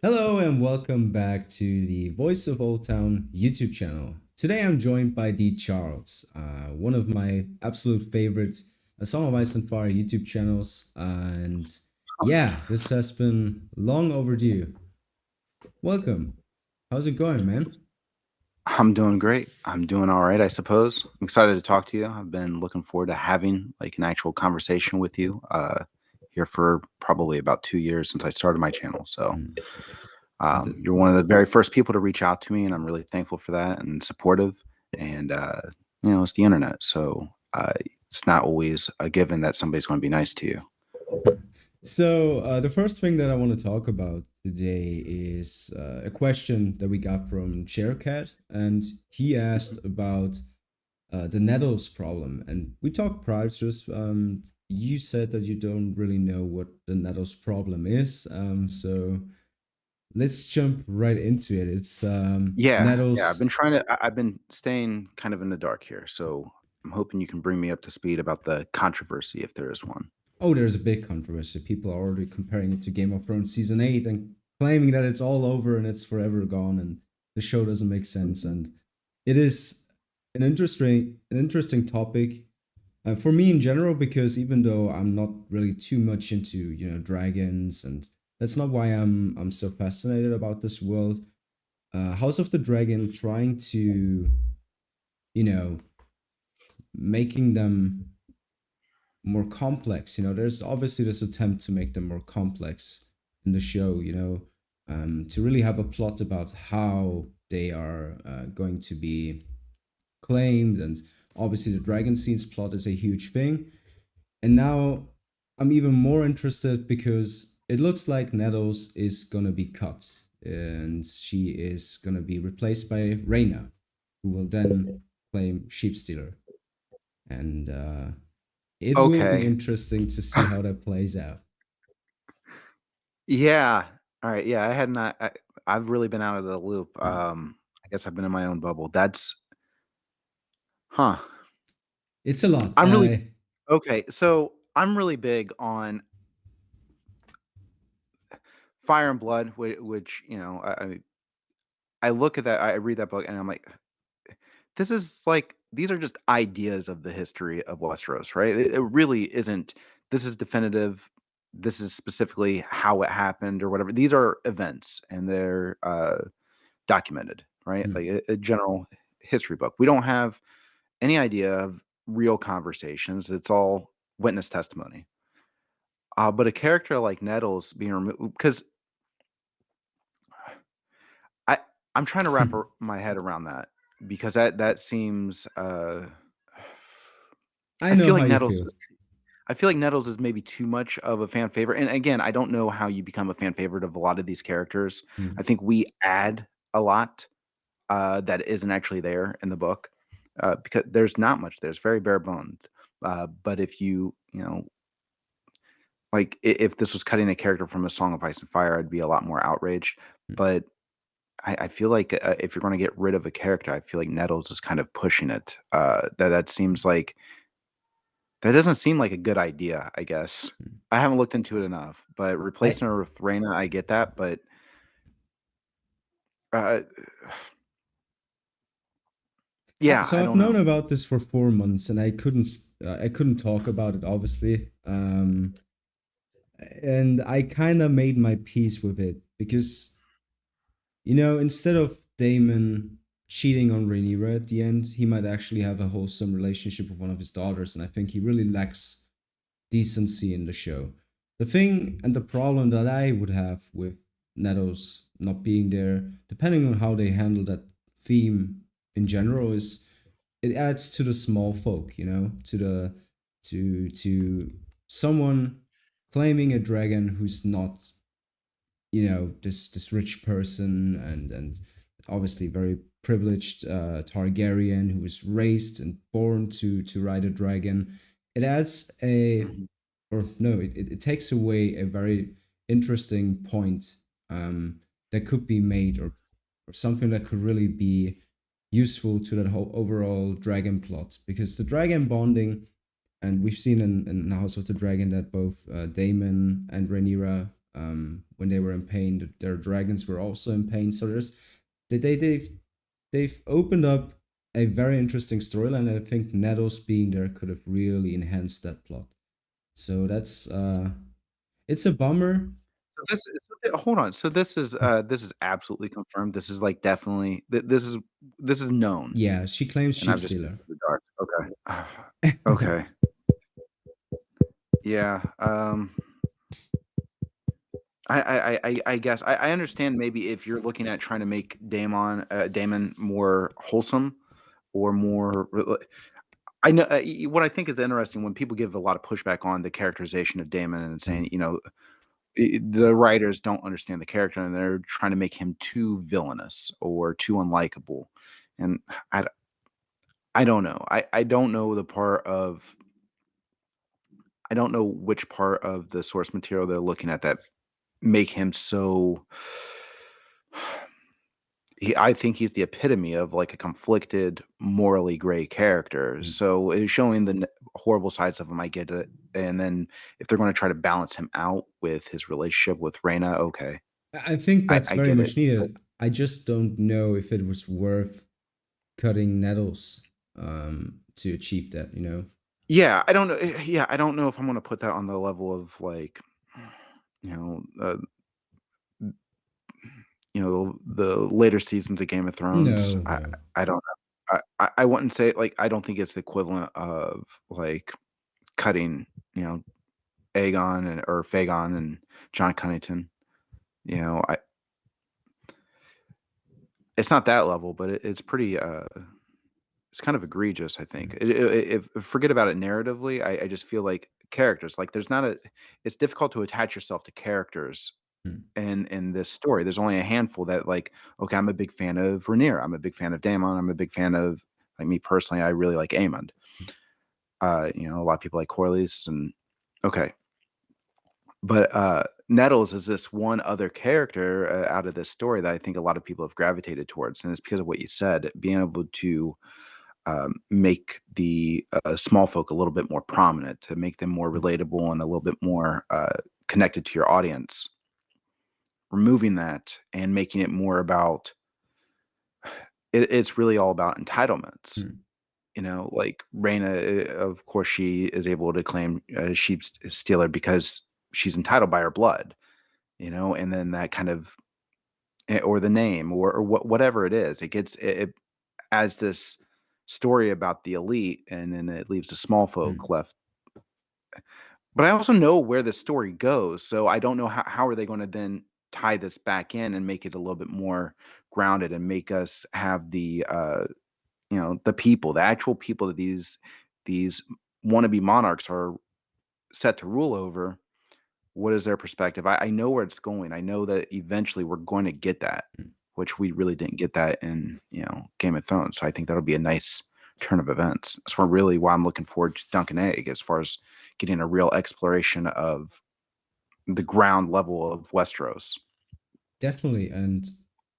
Hello and welcome back to the Voice of Old Town YouTube channel. Today I'm joined by D. Charles, one of my absolute favorite Song of Ice and Fire YouTube channels. And yeah, this has been long overdue. Welcome. How's it going, man? I'm doing great. I'm doing all right, I suppose. I'm excited to talk to you. I've been looking forward to having like an actual conversation with you here for probably about 2 years since I started my channel. So Mm. And th- you're one of the very first people to reach out to me, and I'm really thankful for that and supportive. And it's the internet, so it's not always a given that somebody's going to be nice to you. So, the first thing that I want to talk about today is a question that we got from Chaircat, and he asked about the Nettles problem. And we talked prior to this. You said that you don't really know what the Nettles problem is. So let's jump right into it. It's Yeah. I've been Nettles. trying to. I've been staying kind of in the dark here, so I'm hoping you can bring me up to speed about the controversy if there is one. Oh, there's a big controversy. People are already comparing it to Game of Thrones season 8 and claiming that it's all over and it's forever gone and the show doesn't make sense. And it is an interesting topic for me in general, because even though I'm not really too much into dragons, and that's not why I'm so fascinated about this world. House of the Dragon trying to you know making them more complex. There's obviously this attempt to make them more complex in the show. To really have a plot about how they are going to be claimed, and obviously the dragon scenes plot is a huge thing. And now I'm even more interested because it looks like Nettles is gonna be cut and she is gonna be replaced by Rhaena, who will then claim Sheepstealer. And it will be Okay. interesting to see how that plays out. Yeah. All right. Yeah, I had not. I've really been out of the loop. I guess I've been in my own bubble. That's huh. It's a lot. I'm really okay. So I'm really big on Fire and Blood, which I look at that, I read that book, and I'm like, this is like these are just ideas of the history of Westeros, right? It really isn't. This is definitive. This is specifically how it happened or whatever. These are events, and they're documented, right? Like a general history book. We don't have any idea of real conversations. It's all witness testimony. But a character like Nettles being removed because I I'm trying to my head around that because that seems I I know feel how like you Nettles feel. is I feel like Nettles is maybe too much of a fan favorite. And again, I don't know how you become a fan favorite of a lot of these characters. I think we add a lot that isn't actually there in the book because there's not much there. It's very bare bones. But if if this was cutting a character from A Song of Ice and Fire, I'd be a lot more outraged. But I feel like if you're going to get rid of a character, I feel like Nettles is kind of pushing it. That seems like that doesn't seem like a good idea. I guess I haven't looked into it enough, but I replacing her with Reyna, I get that. But uh, yeah, so I I've don't known know. about this for 4 months, and I couldn't talk about it, obviously. And I kind of made my peace with it because instead of Damon cheating on Rhaenyra at the end, he might actually have a wholesome relationship with one of his daughters, and I think he really lacks decency in the show. The thing and the problem that I would have with Nettles not being there, depending on how they handle that theme in general, is it adds to the small folk, to someone claiming a dragon who's not, this rich person, and obviously very privileged Targaryen who was raised and born to ride a dragon. It adds a Mhm. or no, it takes away a very interesting point that could be made, or something that could really be useful to that whole overall dragon plot, because the dragon bonding And we've seen in House of the Dragon that both Daemon and Rhaenyra, when they were in pain, their dragons were also in pain. So they've opened up a very interesting storyline, and I think Nettles being there could have really enhanced that plot. So that's it's a bummer. So hold on. So this is absolutely confirmed. This is like definitely this is known, Yeah, she claims and sheep I'm just in stealer. the dark. Okay. Okay. Yeah. I guess I understand maybe if you're looking at trying to make Damon more wholesome or more. I know what I think is interesting when people give a lot of pushback on the characterization of Damon and saying, you know, the writers don't understand the character and they're trying to make him too villainous or too unlikable. And I, I don't know. I don't know the part of I don't know which part of the source material they're looking at that make him so I think he's the epitome of like a conflicted, morally gray character. Mm. So it's showing the horrible sides of him. I get it. And then if they're going to try to balance him out with his relationship with Reina, okay, I think that's I very get it. much needed. I just don't know if it was worth cutting Nettles to achieve that, you know? Yeah, I don't know. Yeah, I don't know if I'm going to put that on the level of like, you know, the later seasons of Game of Thrones. No, no. I don't know. I wouldn't say like I don't think it's the equivalent of like cutting, you know, Aegon and or Fagon and John Cunnington. You know, I it's not that level, but it's pretty it's kind of egregious, I think. Mm, If forget about it narratively, I just feel like characters like there's not a it's difficult to attach yourself to characters mm, in this story. There's only a handful that like, okay, I'm a big fan of Rhaenyra. I'm a big fan of Daemon. I'm a big fan of like me personally, I really like Aemond. mm, You know, a lot of people like Corlys and okay. But, Nettles is this one other character, out of this story that I think a lot of people have gravitated towards, and it's because of what you said, being able to, make the, small folk a little bit more prominent, to make them more mm, relatable and a little bit more, connected to your audience. Removing that and making it more about it's really all about entitlements, mm, you know, like Reina, of course, she is able to claim, sheep stealer because she's entitled by her blood, you know, and then that kind of or the name or whatever it is, it adds this story about the elite, and then it leaves the small mm. folk left. But I also know where the story goes, so I don't know how are they gonna then tie this back in and make it a little bit more grounded and make us have the, you know, the people, the actual people that these wannabe monarchs are set to rule over. What is their perspective? I know where it's going. I know that eventually we're going to get that, Mm. which we really didn't get that in, you know, Game of Thrones. So I think that'll be a nice turn of events. That's why really why I'm looking forward to Duncan Egg as far as getting a real exploration of the ground level of Westeros. Definitely. And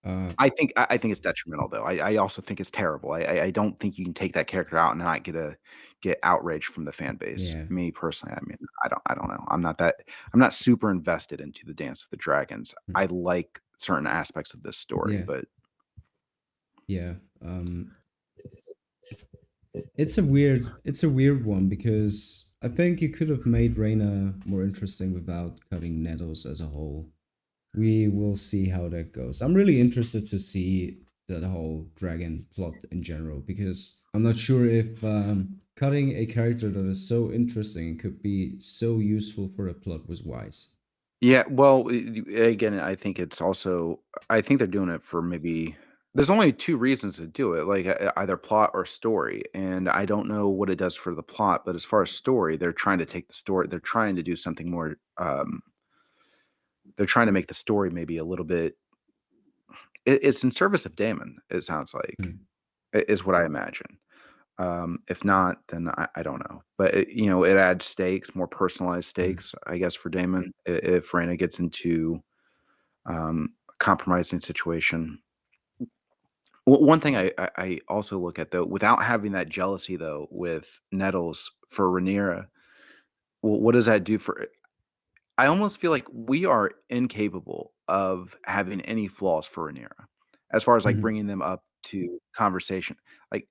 uh I think it's detrimental though. I also think it's terrible. I don't think you can take that character out and not get outrage from the fan base. yeah. Me personally, I mean, I don't know. I'm not super invested into the Dance of the Dragons. Mm, I like certain aspects of this story, yeah. but Yeah. It's a weird one because I think you could have made Reina more interesting without cutting Nettles as a whole. We will see how that goes. I'm really interested to see the whole dragon plot in general because I'm not sure if cutting a character that is so interesting and could be so useful for a plot was wise. yeah, well, again, I think it's also I think they're doing it for maybe there's only 2 reasons to do it, like, either plot or story, and I don't know what it does for the plot, but as far as story, they're trying to do something more, they're trying to make the story maybe a little bit it's in service of Damon, it sounds like, Mm, is what I imagine. If not, then I don't know, but you know, it adds stakes, more personalized mm, stakes, I guess, for Damon if Reina gets into a compromising situation, One thing I also look at though, without having that jealousy though with Nettles for Rhaenyra, what does that do for? I almost feel like we are incapable of having any flaws for Rhaenyra, as far as like Mhm. bringing them up to conversation. Like,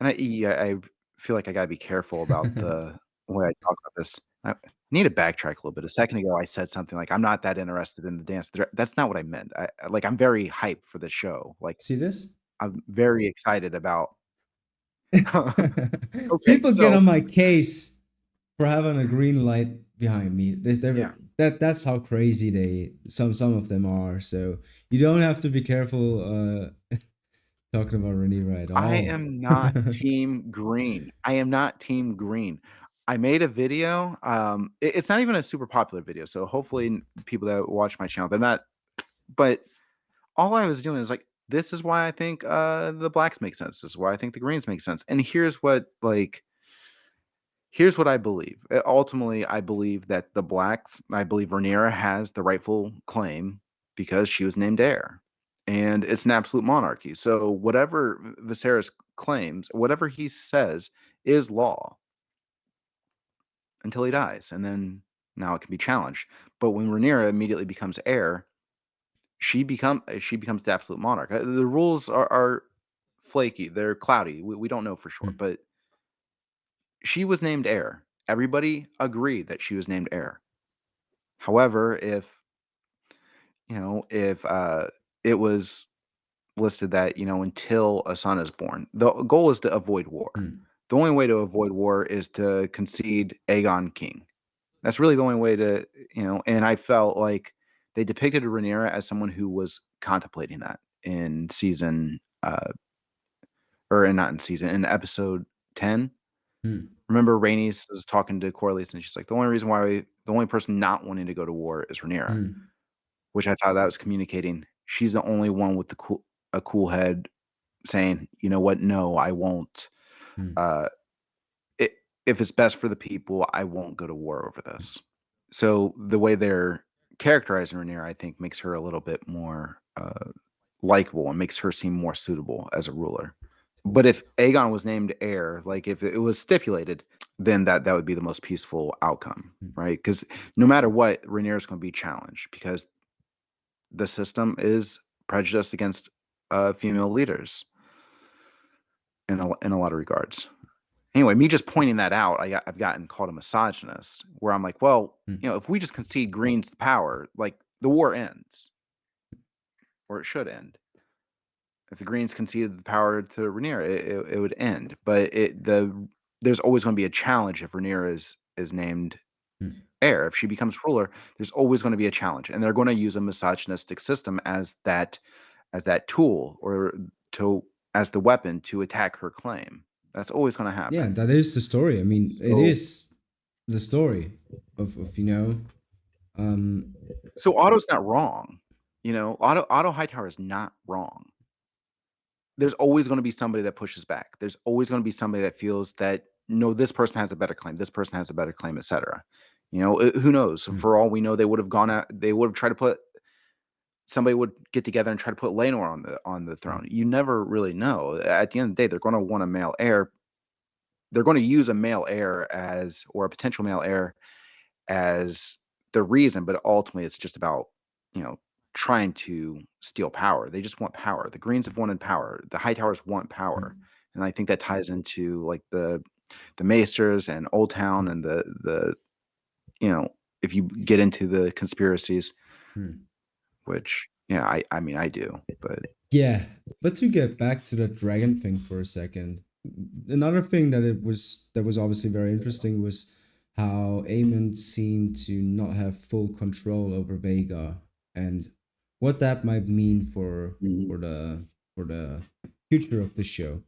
and I feel like I gotta be careful about the way I talk about this. I need to backtrack a little bit. A second ago, I said something like, "I'm not that interested in the dance." That's not what I meant. Like I'm very hyped for the show. Like See this? I'm very excited about. Okay, People get so on my case for having a green light behind me. yeah, That's how crazy some of them are. So you don't have to be careful talking about Rhaenyra at I all. am not team green. I am not team green. I made a video. It's not even a super popular video, so hopefully people that watch my channel, they're not. But all I was doing is like, this is why I think the blacks make sense. This is why I think the greens make sense. And here's what I believe. Ultimately, I believe that the blacks, I believe Rhaenyra has the rightful claim because she was named heir. And it's an absolute monarchy. So whatever Viserys claims, whatever he says is law until he dies. And then now it can be challenged. But when Rhaenyra immediately becomes heir, she becomes the absolute monarch. The rules are flaky. They're cloudy. We don't know for sure. Mm, But she was named heir. Everybody agreed that she was named heir. However, if it was listed that, until a son is born, the goal is to avoid war. mm, The only way to avoid war is to concede Aegon king. That's really the only way and I felt like they depicted Rhaenyra as someone who was contemplating that in season, not in season, in episode 10. mm, Remember Rhaenys is talking to Corlys, and she's like, the only person not wanting to go to war is Rhaenyra, mm, which I thought that was communicating she's the only one with a cool head saying, "You know what? No, I won't. mm, Uh, I if it's best for the people, I won't go to war over this." So the way they're characterizing Rhaenyra, I think, makes her a little bit more likable and makes her seem more suitable as a ruler. But if Aegon was named heir, like if it was stipulated, then that would be the most peaceful outcome, mm. right? Because no matter what, Rhaenyra is going to be challenged because the system is prejudiced against female leaders in a lot of regards. Anyway, me just pointing that out, I've gotten called a misogynist, where I'm like, well, Mm. if we just concede Greens the power, like the war ends, or it should end. If the Greens conceded the power to Rhaenyra, it would end. But there's always going to be a challenge if Rhaenyra is named Mm. heir. If she becomes ruler, there's always going to be a challenge, and they're going to use a misogynistic system as that tool or to as the weapon to attack her claim. That's always going to Yeah, happen. that is the story. I mean, it So is the story of um so Otto's not wrong. Otto Hightower is not wrong. There's always going to be somebody that pushes back. There's always going to be somebody that feels that no, this person has a better claim. This person has a better claim, etc. Who knows? mm, For all we know, they would have gone out. They would have tried to put somebody would get together and try to put Laenor on the mm, throne. You never really know. At the end of the day, they're going to want a male heir. They're going to use a male heir or a potential male heir as the reason, but ultimately it's just about, you know, trying to steal power. They just want power. The Greens have wanted power. The Hightowers want power. mm, And I think that ties into like the Maesters and Old Town mm, and the you know, if you get into the conspiracies, mm. which yeah, I mean I do, but Yeah, but to get back to the dragon thing for a second, another thing that was obviously very interesting was how Aemon seemed to not have full control over Vega and what that might mean Mhm. for the for the future of the show.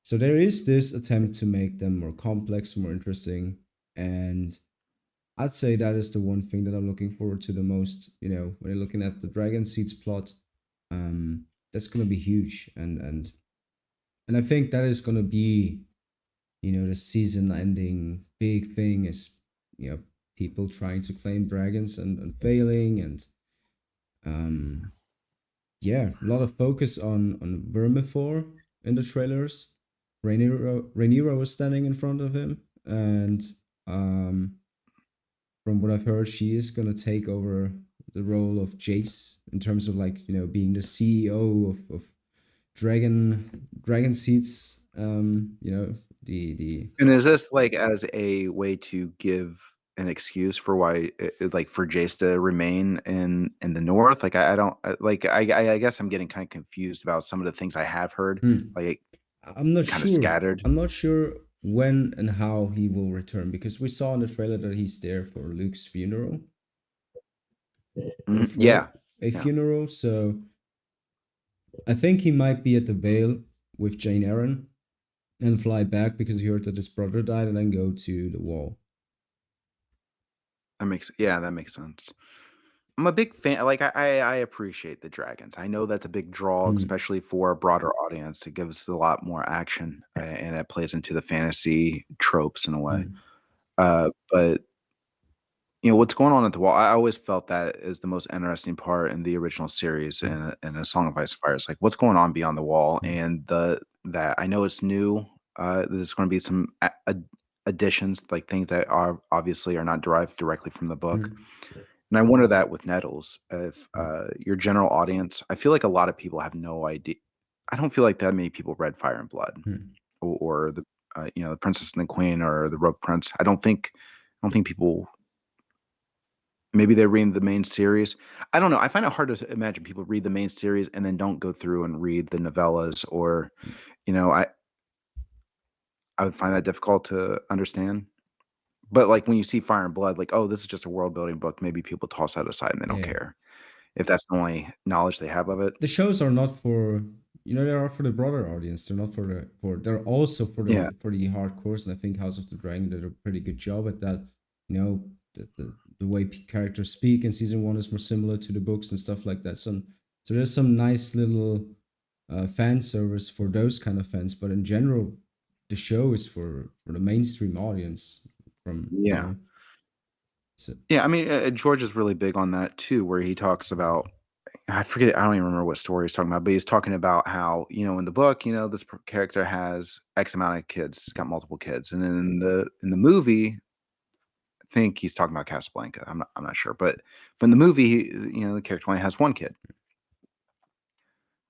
So there is this attempt to make them more complex, more interesting, and I'd say that is the one thing that I'm looking forward to the most. When you're looking at the Dragon Seeds plot, that's gonna be huge, and I think that is gonna be the season-ending big thing is you know people trying to claim dragons and failing, and um yeah, a lot of focus on Vermithor in the trailers. Rhaenyra was standing in front of him, and um, from what I've heard, she is gonna take over the role of Jace in terms of like being the CEO of Dragon Seeds. The And is this like as a way to give an excuse for why, like for Jace to remain in the North? Like I don't like I guess I'm getting kind of confused about some of the things I have heard, hmm, like I'm not kind of sure. scattered. I'm not sure when and how he will return because we saw in the trailer that he's there for Luke's funeral or Yeah, for a yeah, funeral. So I think he might be at the Vale with Jane Eyre and fly back because he heard that his brother died and then go to the Wall. that makes sense. I'm a big fan. Like I appreciate the dragons. I know that's a big draw, Hmm, especially for a broader audience. It gives a lot more action, and it plays into the fantasy tropes in a way. hmm, But what's going on at the wall, I always felt that is the most interesting part in the original series hmm, in A Song of Ice and Fire. It's like, what's going on beyond the wall? hmm, And that I know it's new. There's going to be some additions, like things that are obviously are not derived directly from the book. hmm, And I wonder that with Nettles, if hmm, your general audience, I feel like a lot of people have no idea. I don't feel like that many people read Fire and Blood hmm. or the the Princess and the Queen or the Rogue Prince. I don't think people. Maybe they read the main series. I don't know. I find it hard to imagine people read the main series and then don't go through and read the novellas, or, you know, I I would find that difficult to understand. But, like, when you see Fire and Blood, like, "Oh, this is just a world building book," maybe people toss that aside and they don't Yeah. care if that's the only knowledge they have of it. The shows are not for they are for the broader audience. They're not they're also Yeah. for the hardcores, and I think House of the Dragon did a pretty good job at that. The way characters speak in season one is more similar to the books and stuff like that. So there's some nice little fan service for those kind of fans, but in general, the show is for the mainstream audience. From Yeah. so Yeah, I mean, George is really big on that too, where he talks about I forget. I don't even remember what story he's talking about, but he's talking about how in the book, this character has X amount of kids, he's got multiple kids, and then in the movie, I think he's talking about Casablanca. I'm not sure, but in the movie, the character only has one kid.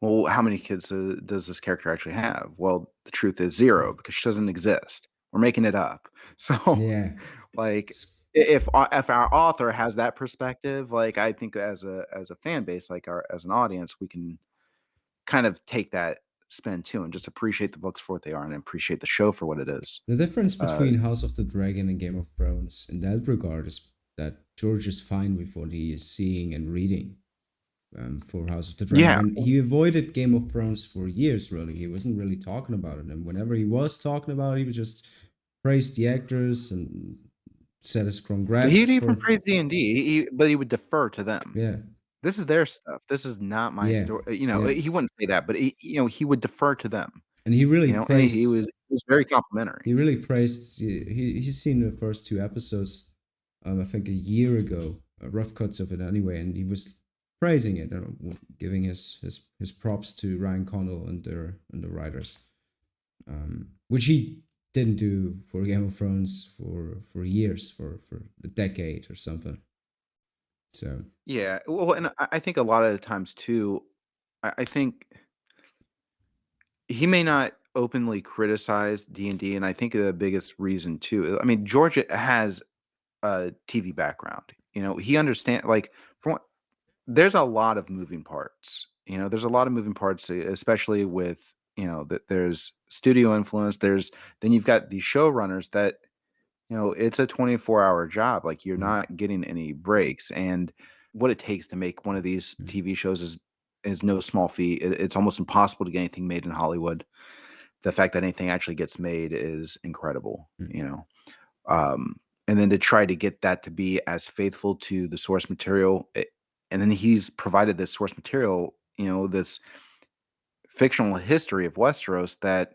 Well, how many kids does this character actually have? Well, the truth is zero because she doesn't exist. We're making it up. So, yeah, like, it's if our author has that perspective, like, I think as a fan base, like our as an audience, we can kind of take that spin too and just appreciate the books for what they are and appreciate the show for what it is. the difference Uh, between House of the Dragon and Game of Thrones in that regard is that George is fine with what he is seeing and reading for House of the Dragon. yeah, When he avoided Game of Thrones for years, really, he wasn't really talking about it. And whenever he was talking about it, he would just praise the actors and said his congrats he'd even for, praise D&D, but he would defer to them. yeah, This is their stuff. This is not my yeah, story. yeah. He wouldn't say that, but he would defer to them. And he really And he praised was very complimentary. he's seen the first two episodes I think a year ago, rough cuts of it anyway, and he was praising it, giving his props to Ryan Condal and the writers, which he didn't do for Game of Thrones for years, for a decade or something. So Yeah, well, and I think a lot of the times too, I think he may not openly criticize D&D, and I think the biggest reason too, I mean, George has a TV background. He understand like from what there's a lot of moving parts. There's a lot of moving parts, especially with that there's studio influence. Then you've got these showrunners that it's a 24-hour job. Like you're mm, not getting any breaks, and what it takes to make one of these mm, TV shows is no small feat. It's almost impossible to get anything made in Hollywood. The fact that anything actually gets made is incredible. mm, Um, and then to try to get that to be as faithful to the source material, and then he's provided this source material, this fictional history of Westeros that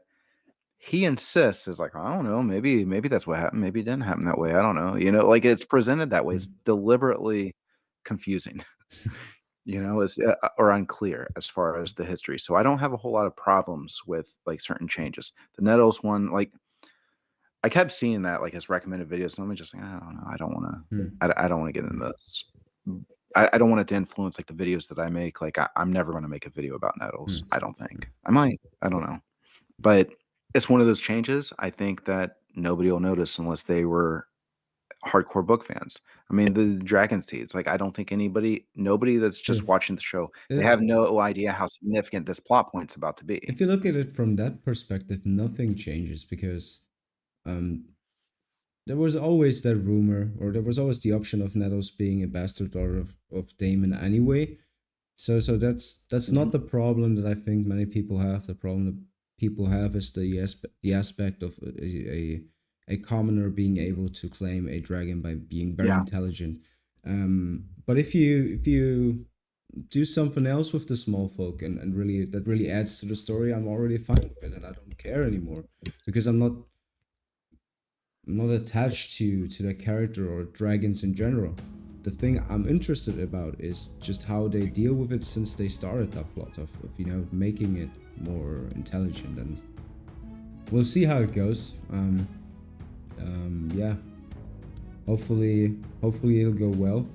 he insists is like, I don't know, maybe that's what happened. Maybe it didn't happen that way. I don't know. Like it's presented that way. It's mm. deliberately confusing. you know, is or unclear as far as the history. So I don't have a whole lot of problems with like certain changes. The Nettles one, like I kept seeing that like as recommended videos, and I'm just like, I don't know, I don't want to, Hmm. I don't want to get into this. I don't want it to influence like the videos that I make. Like I'm never going to make a video about Nettles. Hmm. I don't think I might. I don't know, but it's one of those changes. I think that nobody will notice unless they were hardcore book fans. I mean, the Dragon Seeds, like, I don't think nobody that's just If watching the show, they if have no idea how significant this plot point's about to be. if you look at it from that perspective, nothing changes because um there was always that rumor, or there was always the option of Nettles being a bastard daughter of Daemon anyway. So that's Mhm. not the problem that I think many people have. The problem that people have is the aspect of a commoner being able to claim a dragon by being very Yeah. intelligent. But if you do something else with the small folk, and really that really adds to the story, I'm already fine with it, and I don't care anymore because I'm not attached to that character or dragons in general. The thing I'm interested about is just how they deal with it since they started that plot of making it more intelligent, and we'll see how it goes. Yeah, hopefully it'll go well.